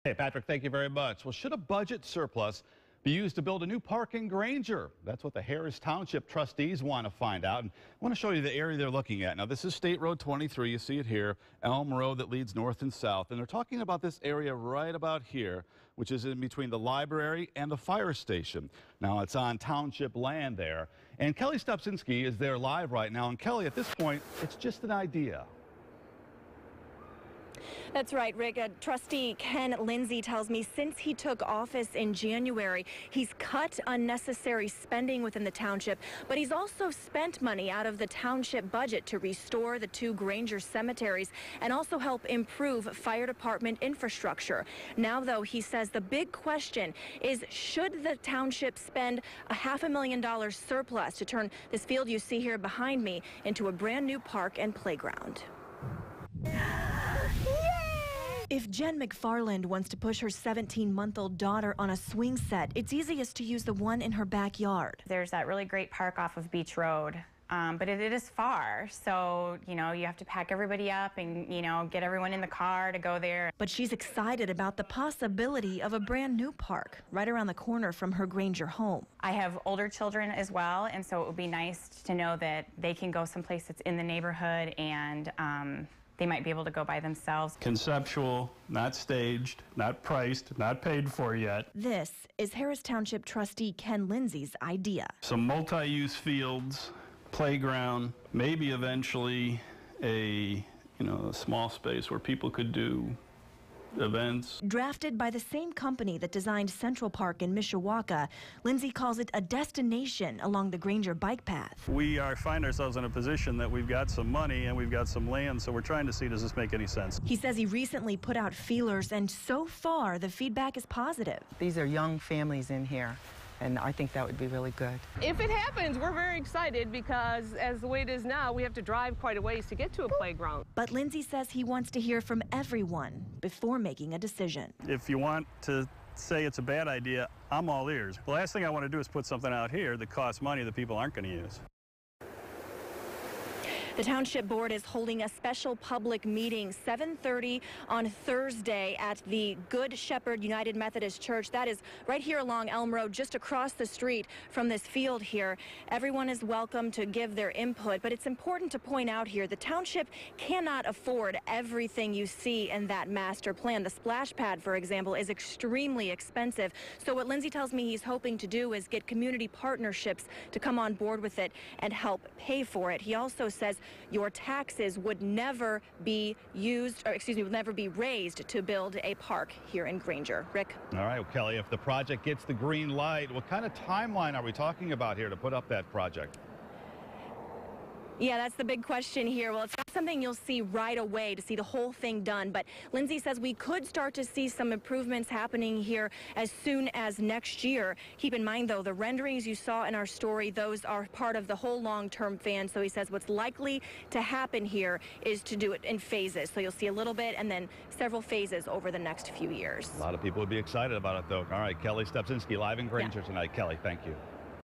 Hey, Patrick, thank you very much. Well, should a budget surplus be used to build a new park in Granger? That's what the Harris Township trustees want to find out. And I want to show you the area they're looking at. Now, this is State Road 23. You see it here, Elm Road that leads north and south. And they're talking about this area right about here, which is in between the library and the fire station. Now, it's on township land there. And Kelly Stupczynski is there live right now. And Kelly, at this point, it's just an idea. That's right, Rick. Trustee Ken Lindsay tells me since he took office in January, he's cut unnecessary spending within the township, but he's also spent money out of the township budget to restore the 2 Granger cemeteries and also help improve fire department infrastructure. Now, though, he says the big question is, should the township spend a $500,000 surplus to turn this field you see here behind me into a brand new park and playground? If Jen McFarland wants to push her 17-month-old daughter on a swing set, it's easiest to use the one in her backyard. There's that really great park off of Beach Road, but it is far, so, you have to pack everybody up and, get everyone in the car to go there. But she's excited about the possibility of a brand new park right around the corner from her Granger home. I have older children as well, and so it would be nice to know that they can go someplace that's in the neighborhood and they might be able to go by themselves. Conceptual, not staged, not priced, not paid for yet. This is Harris Township trustee Ken Lindsay's idea. Some multi-use fields, playground, maybe eventually a small space where people could do events. Drafted by the same company that designed Central Park in Mishawaka, Lindsay calls it a destination along the Granger bike path. We find ourselves in a position that we've got some money and we've got some land, so we're trying to see, does this make any sense? He says he recently put out feelers, and so far the feedback is positive. These are young families in here, and I think that would be really good. If it happens, we're very excited because as the way it is now, we have to drive quite a ways to get to a playground. But Lindsay says he wants to hear from everyone before making a decision. If you want to say it's a bad idea, I'm all ears. The last thing I want to do is put something out here that costs money that people aren't going to use. The Township Board is holding a special public meeting 7:30 on Thursday at the Good Shepherd United Methodist Church. That is right here along Elm Road, just across the street from this field here. Everyone is welcome to give their input, but it's important to point out here the Township cannot afford everything you see in that master plan. The splash pad, for example, is extremely expensive. So what Lindsay tells me he's hoping to do is get community partnerships to come on board with it and help pay for it. He also says your taxes would never be would never be raised to build a park here in Granger. Rick? All right, well, Kelly, if the project gets the green light, what kind of timeline are we talking about here to put up that project? Yeah, that's the big question here. Well, it's not something you'll see right away to see the whole thing done, but Lindsay says we could start to see some improvements happening here as soon as next year. Keep in mind, though, the renderings you saw in our story, those are part of the whole long-term plan. So he says what's likely to happen here is to do it in phases. So you'll see a little bit and then several phases over the next few years. A lot of people would be excited about it, though. All right, Kelly Stupczynski live in Granger tonight. Kelly, thank you.